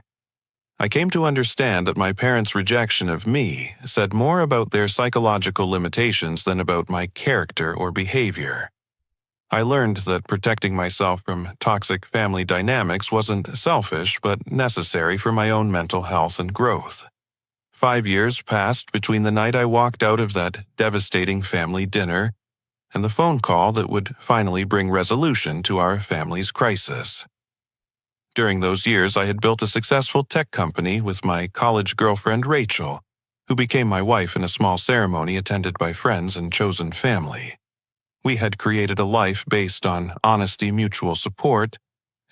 I came to understand that my parents' rejection of me said more about their psychological limitations than about my character or behavior. I learned that protecting myself from toxic family dynamics wasn't selfish but necessary for my own mental health and growth. 5 years passed between the night I walked out of that devastating family dinner and the phone call that would finally bring resolution to our family's crisis. During those years, I had built a successful tech company with my college girlfriend Rachel, who became my wife in a small ceremony attended by friends and chosen family. We had created a life based on honesty, mutual support,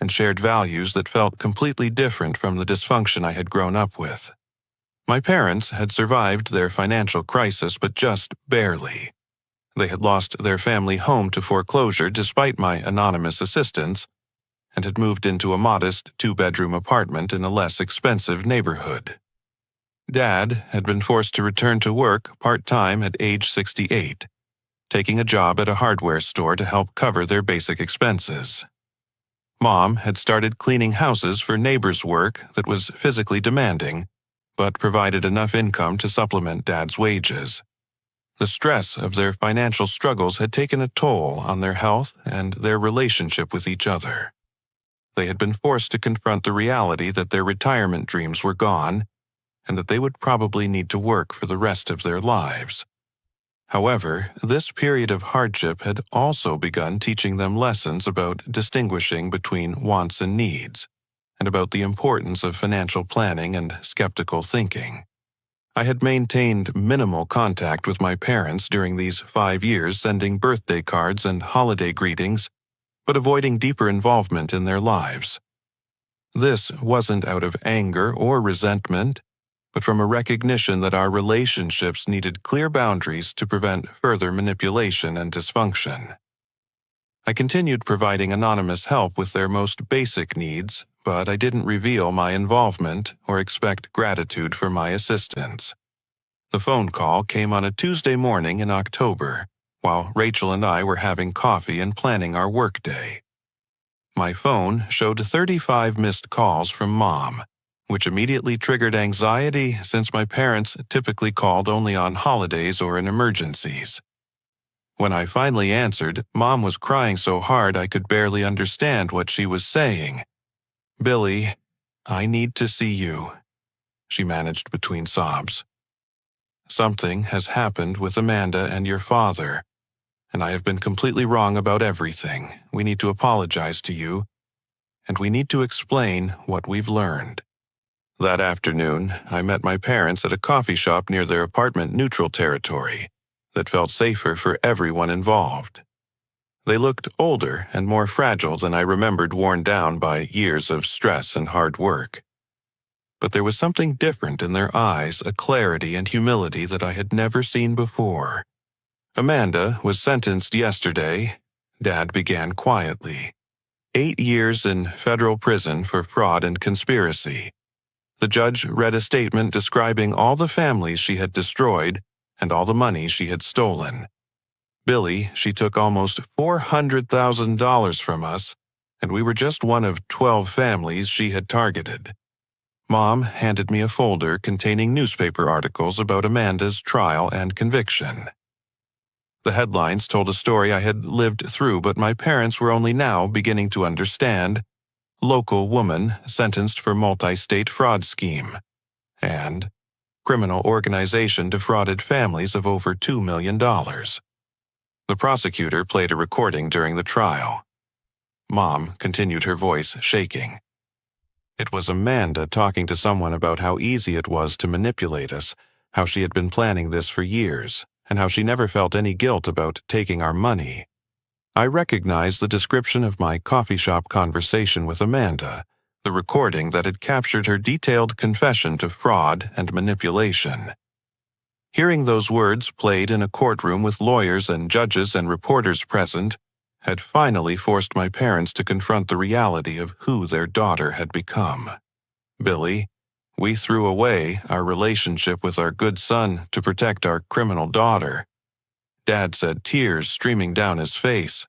and shared values that felt completely different from the dysfunction I had grown up with. My parents had survived their financial crisis, but just barely. They had lost their family home to foreclosure despite my anonymous assistance, and had moved into a modest 2-bedroom apartment in a less expensive neighborhood. Dad had been forced to return to work part-time at age 68, taking a job at a hardware store to help cover their basic expenses. Mom had started cleaning houses for neighbors' work that was physically demanding, but provided enough income to supplement Dad's wages. The stress of their financial struggles had taken a toll on their health and their relationship with each other. They had been forced to confront the reality that their retirement dreams were gone and that they would probably need to work for the rest of their lives. However, this period of hardship had also begun teaching them lessons about distinguishing between wants and needs, and about the importance of financial planning and skeptical thinking. I had maintained minimal contact with my parents during these 5 years, sending birthday cards and holiday greetings, but avoiding deeper involvement in their lives. This wasn't out of anger or resentment, but from a recognition that our relationships needed clear boundaries to prevent further manipulation and dysfunction. I continued providing anonymous help with their most basic needs, but I didn't reveal my involvement or expect gratitude for my assistance. The phone call came on a Tuesday morning in October, while Rachel and I were having coffee and planning our workday. My phone showed 35 missed calls from Mom, which immediately triggered anxiety since my parents typically called only on holidays or in emergencies. When I finally answered, Mom was crying so hard I could barely understand what she was saying. "Billy, I need to see you," she managed between sobs. "Something has happened with Amanda and your father, and I have been completely wrong about everything. We need to apologize to you, and we need to explain what we've learned." That afternoon, I met my parents at a coffee shop near their apartment neutral territory that felt safer for everyone involved. They looked older and more fragile than I remembered, worn down by years of stress and hard work. But there was something different in their eyes, a clarity and humility that I had never seen before. "Amanda was sentenced yesterday," Dad began quietly. 8 years in federal prison for fraud and conspiracy. The judge read a statement describing all the families she had destroyed and all the money she had stolen. "Billy, she took almost $400,000 from us, and we were just one of 12 families she had targeted." Mom handed me a folder containing newspaper articles about Amanda's trial and conviction. The headlines told a story I had lived through, but my parents were only now beginning to understand. "Local woman sentenced for multi-state fraud scheme," and "criminal organization defrauded families of over $2 million. The prosecutor played a recording during the trial. Mom continued, her voice shaking. "It was Amanda talking to someone about how easy it was to manipulate us, how she had been planning this for years, and how she never felt any guilt about taking our money." I recognized the description of my coffee shop conversation with Amanda, the recording that had captured her detailed confession to fraud and manipulation. Hearing those words played in a courtroom with lawyers and judges and reporters present had finally forced my parents to confront the reality of who their daughter had become. "Billy, we threw away our relationship with our good son to protect our criminal daughter," Dad said, tears streaming down his face.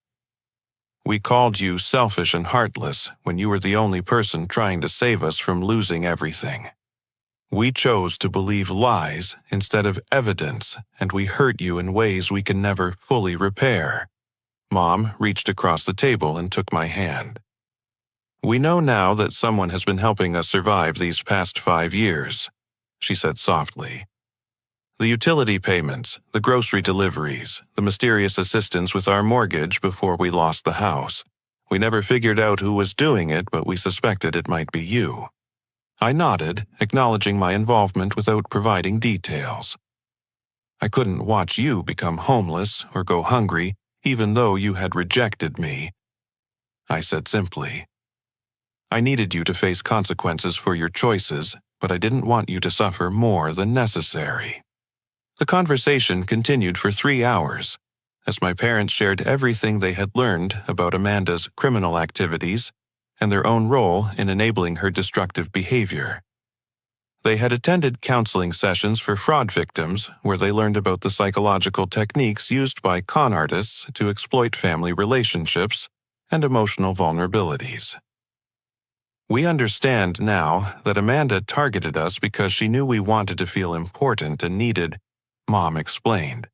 "We called you selfish and heartless when you were the only person trying to save us from losing everything. We chose to believe lies instead of evidence, and we hurt you in ways we can never fully repair." Mom reached across the table and took my hand. "We know now that someone has been helping us survive these past 5 years," she said softly. "The utility payments, the grocery deliveries, the mysterious assistance with our mortgage before we lost the house. We never figured out who was doing it, but we suspected it might be you." I nodded, acknowledging my involvement without providing details. "I couldn't watch you become homeless or go hungry, even though you had rejected me," I said simply. "I needed you to face consequences for your choices, but I didn't want you to suffer more than necessary." The conversation continued for 3 hours, as my parents shared everything they had learned about Amanda's criminal activities and their own role in enabling her destructive behavior. They had attended counseling sessions for fraud victims where they learned about the psychological techniques used by con artists to exploit family relationships and emotional vulnerabilities. "We understand now that Amanda targeted us because she knew we wanted to feel important and needed," Mom explained.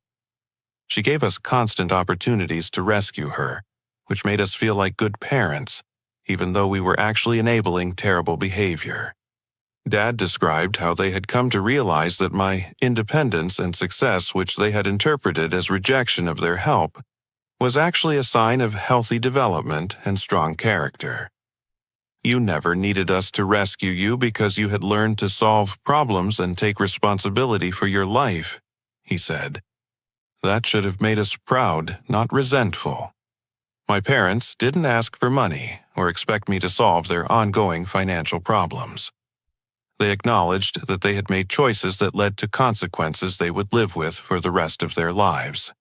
"She gave us constant opportunities to rescue her, which made us feel like good parents, even though we were actually enabling terrible behavior." Dad described how they had come to realize that my independence and success, which they had interpreted as rejection of their help, was actually a sign of healthy development and strong character. "You never needed us to rescue you because you had learned to solve problems and take responsibility for your life," he said. "That should have made us proud, not resentful." My parents didn't ask for money or expect me to solve their ongoing financial problems. They acknowledged that they had made choices that led to consequences they would live with for the rest of their lives.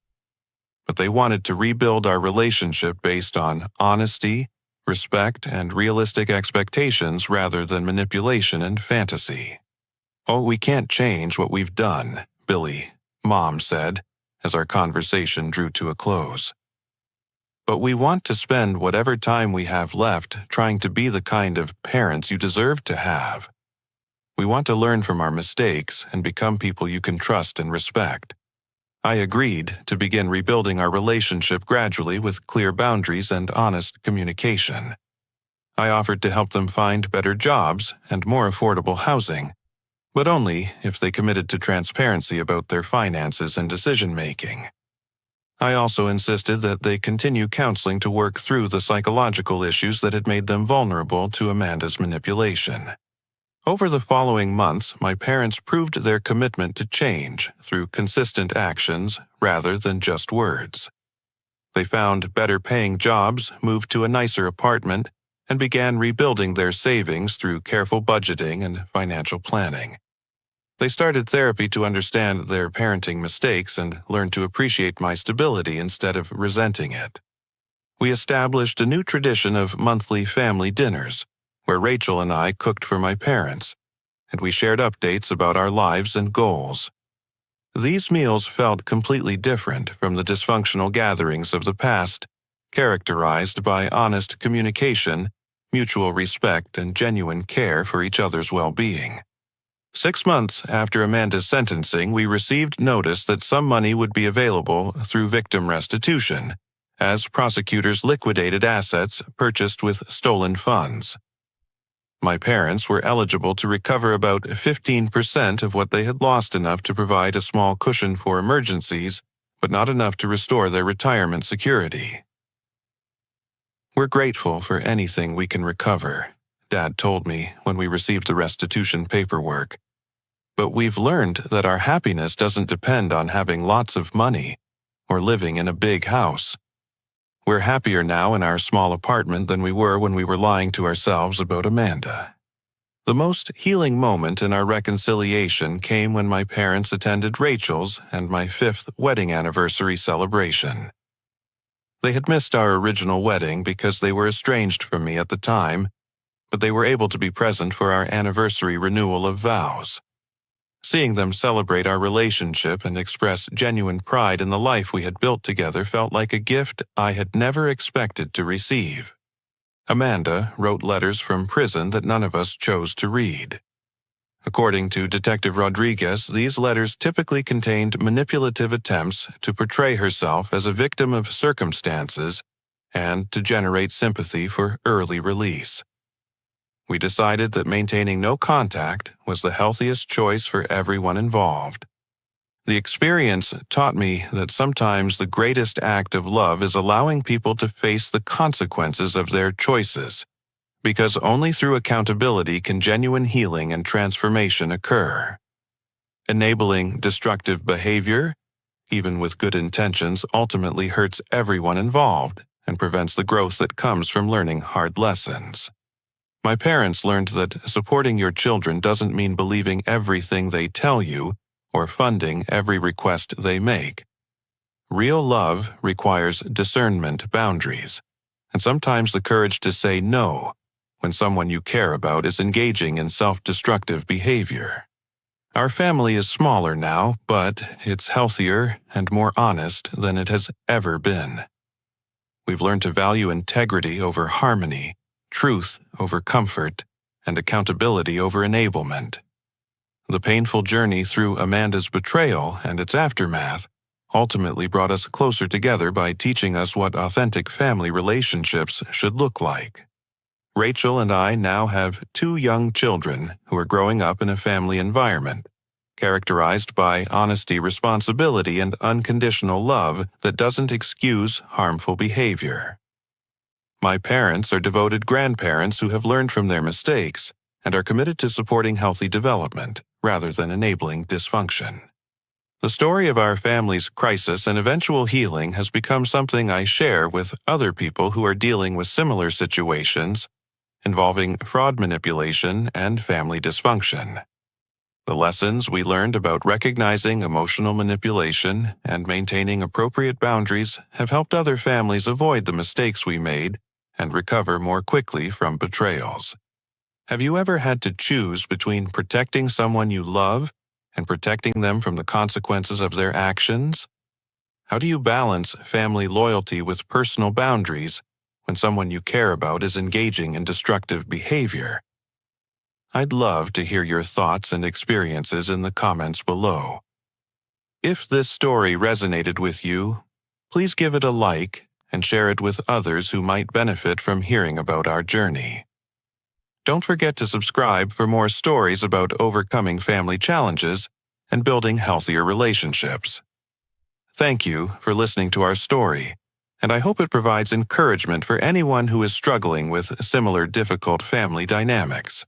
But they wanted to rebuild our relationship based on honesty, respect, and realistic expectations rather than manipulation and fantasy. "Oh, we can't change what we've done," Billy, Mom said, as our conversation drew to a close. "But we want to spend whatever time we have left trying to be the kind of parents you deserve to have. We want to learn from our mistakes and become people you can trust and respect." I agreed to begin rebuilding our relationship gradually with clear boundaries and honest communication. I offered to help them find better jobs and more affordable housing, but only if they committed to transparency about their finances and decision-making. I also insisted that they continue counseling to work through the psychological issues that had made them vulnerable to Amanda's manipulation. Over the following months, my parents proved their commitment to change through consistent actions rather than just words. They found better-paying jobs, moved to a nicer apartment, and began rebuilding their savings through careful budgeting and financial planning. They started therapy to understand their parenting mistakes and learn to appreciate my stability instead of resenting it. We established a new tradition of monthly family dinners, where Rachel and I cooked for my parents, and we shared updates about our lives and goals. These meals felt completely different from the dysfunctional gatherings of the past, characterized by honest communication, mutual respect, and genuine care for each other's well-being. 6 months after Amanda's sentencing, we received notice that some money would be available through victim restitution, as prosecutors liquidated assets purchased with stolen funds. My parents were eligible to recover about 15% of what they had lost, enough to provide a small cushion for emergencies, but not enough to restore their retirement security. "We're grateful for anything we can recover," Dad told me when we received the restitution paperwork. "But we've learned that our happiness doesn't depend on having lots of money or living in a big house. We're happier now in our small apartment than we were when we were lying to ourselves about Amanda." The most healing moment in our reconciliation came when my parents attended Rachel's and my 5th wedding anniversary celebration. They had missed our original wedding because they were estranged from me at the time, but they were able to be present for our anniversary renewal of vows. Seeing them celebrate our relationship and express genuine pride in the life we had built together felt like a gift I had never expected to receive. Amanda wrote letters from prison that none of us chose to read. According to Detective Rodriguez, these letters typically contained manipulative attempts to portray herself as a victim of circumstances and to generate sympathy for early release. We decided that maintaining no contact was the healthiest choice for everyone involved. The experience taught me that sometimes the greatest act of love is allowing people to face the consequences of their choices, because only through accountability can genuine healing and transformation occur. Enabling destructive behavior, even with good intentions, ultimately hurts everyone involved and prevents the growth that comes from learning hard lessons. My parents learned that supporting your children doesn't mean believing everything they tell you or funding every request they make. Real love requires discernment, boundaries, and sometimes the courage to say no when someone you care about is engaging in self-destructive behavior. Our family is smaller now, but it's healthier and more honest than it has ever been. We've learned to value integrity over harmony, truth over comfort, and accountability over enablement. The painful journey through Amanda's betrayal and its aftermath ultimately brought us closer together by teaching us what authentic family relationships should look like. Rachel and I now have 2 young children who are growing up in a family environment, characterized by honesty, responsibility, and unconditional love that doesn't excuse harmful behavior. My parents are devoted grandparents who have learned from their mistakes and are committed to supporting healthy development rather than enabling dysfunction. The story of our family's crisis and eventual healing has become something I share with other people who are dealing with similar situations involving fraud manipulation and family dysfunction. The lessons we learned about recognizing emotional manipulation and maintaining appropriate boundaries have helped other families avoid the mistakes we made and recover more quickly from betrayals. Have you ever had to choose between protecting someone you love and protecting them from the consequences of their actions? How do you balance family loyalty with personal boundaries when someone you care about is engaging in destructive behavior? I'd love to hear your thoughts and experiences in the comments below. If this story resonated with you, please give it a like and share it with others who might benefit from hearing about our journey. Don't forget to subscribe for more stories about overcoming family challenges and building healthier relationships. Thank you for listening to our story, and I hope it provides encouragement for anyone who is struggling with similar difficult family dynamics.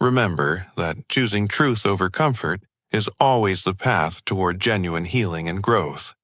Remember that choosing truth over comfort is always the path toward genuine healing and growth.